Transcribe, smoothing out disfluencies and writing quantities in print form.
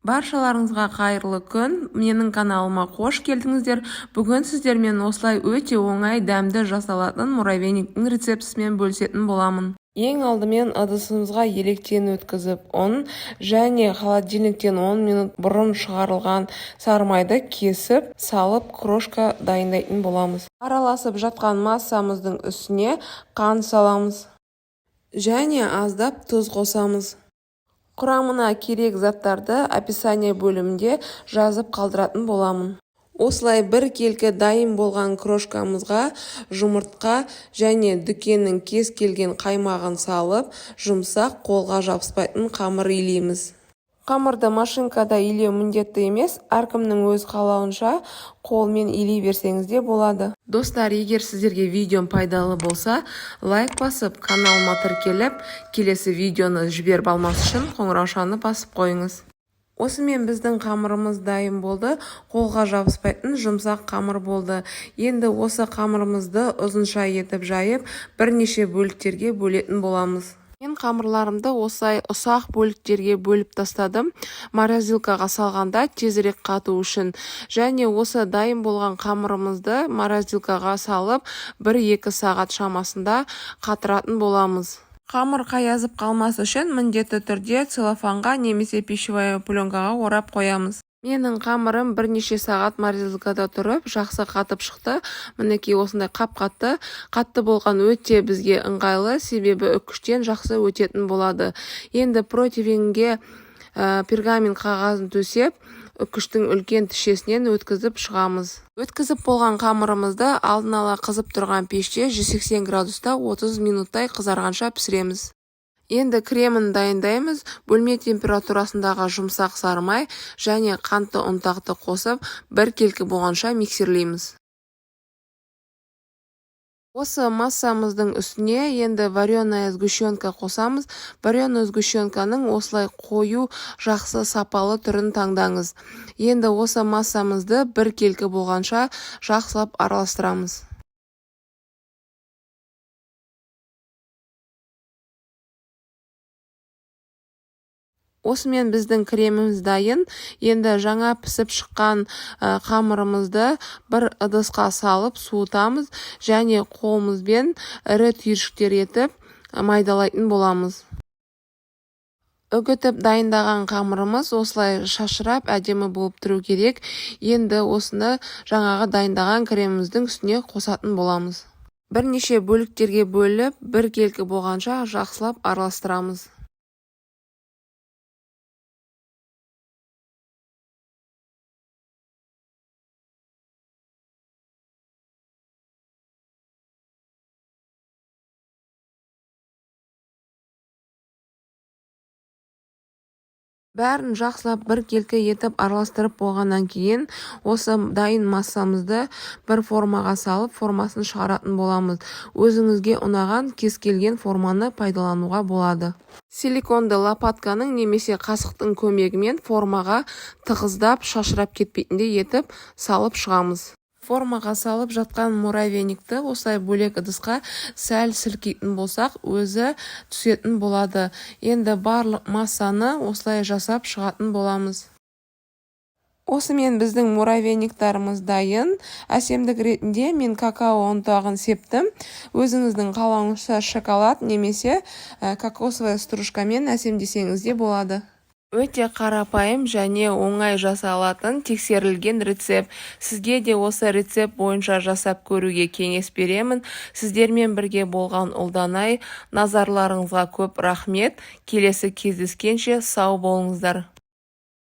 Баршаларыңызға қайырлы күн. Менің каналыма қош келдіңіздер. Бүгін сіздермен осылай өте оңай дәмді жасалатын муравейниктің рецептісімен бөлісетін боламын. Ең алдымен ыдысымызға електен өткізіп, ұн және холодильниктен 10 минут бұрын шығарылған сары майды кесіп, салып крошка дайындайтын боламыз. Араласып жатқан массамыздың үстіне қант саламыз және аздап тұз қосамыз. Құрамына керек заттарды описание бөлімінде жазып қалдыратын боламын. Осылай бір келкі дайын болған крошкамызға жұмыртқа және дүкеннің кез келген қаймағын салып, жұмсақ қолға жабыспайтын қамыр илейміз. Қамырды машинкада илеу міндетті емес, әркімнің өз қалауынша қолмен илей берсеңіз де болады. Достар, егер сіздерге видеом пайдалы болса, лайк басып, каналыма тіркеліп, келесі видеоны жіберіп алмас үшін қоңыраушаны басып қойыңыз. Осымен біздің қамырымыз дайын болды. Қолға жабыспайтын жұмсақ қамыр болды. Енді осы қамырымызды ұзынша етіп жайып, бірнеше бөліктерге бөлетін боламыз. Мен қамырларымды осылай ұсақ бөліктерге бөліп тастадым. Морозилкаға салғанда тезірек қату үшін. Және осы дайын болған қамырымызды морозилкаға салып, 1-2 сағат шамасында қатыратын боламыз. Қамыр қаязып қалмас үшін міндетті түрде целлофанға немесе пищевая пленкаға орап қоямыз. Менің қамырым бірнеше сағат морозилкада тұрып, жақсы қатып шықты. Мінекей осындай қап-қатты. Қатты болған өте бізге ыңғайлы, себебі үккіштен жақсы өтетін болады. Енді противенге пергамент қағазын төсеп, үккіштің үлкен тішесінен өткізіп шығамыз. Өткізіп болған қамырымызды алдын ала қызып тұрған пеште 180 градуста 30 минуттай қызарғанша пісіреміз. Енді кремін дайындаймыз. Бөлме температурасындағы жұмсақ сары май және қантты ұнтақты қосып, бір келкі болғанша миксерлейміз. Осы массамыздың үстіне енді вареная сгущенка қосамыз. Вареная сгущенканың осылай қою, жақсы сапалы түрін таңдаңыз. Енді осы массамызды бір келкі болғанша жақсылап араластырамыз. Осымен біздің креміміз дайын. Енді жаңа пісіп шыққан қамырымызды бір ыдысқа салып суытамыз және қолымызбен ірі түйіршіктер етіп майдалайтын боламыз. Үгітіп дайындаған қамырымыз осылай шашырап әдемі болып тұру керек. Енді осыны жаңағы дайындаған креміміздің үстіне қосатын боламыз. Бірнеше бөліктерге бөліп, бір келкі болғанша жақсылап араластырамыз. Бәрін жақсылап бір келкі етіп араластырып болғаннан кейін, осы дайын массамызды бір формаға салып, формасын шығаратын боламыз. Өзіңізге ұнаған кез келген форманы пайдалануға болады. Силиконды лопатканың немесе қасықтың көмегімен формаға тығыздап, шашырап кетпейтіндей етіп салып шығамыз. Формаға салып жатқан муравейникті осылай бөлек ыдысқа сәл сілкейтін болсақ, өзі түсетін болады. Енді барлық массаны осылай жасап шығатын боламыз. Осымен біздің муравейниктарымыз дайын. Әсемдік ретінде мен какао ұнтағын септім. Өзіңіздің қалауыңызша шоколад немесе кокосовая стружкамен әсемдесеңіз де болады. Өте қарапайым және оңай жасалатын тексерілген рецепт. Сізге де осы рецепт бойынша жасап көруге кеңес беремін. Сіздермен бірге болған Ұлданай. Назарларыңызға көп рахмет. Келесі кездескенше сау болыңыздар.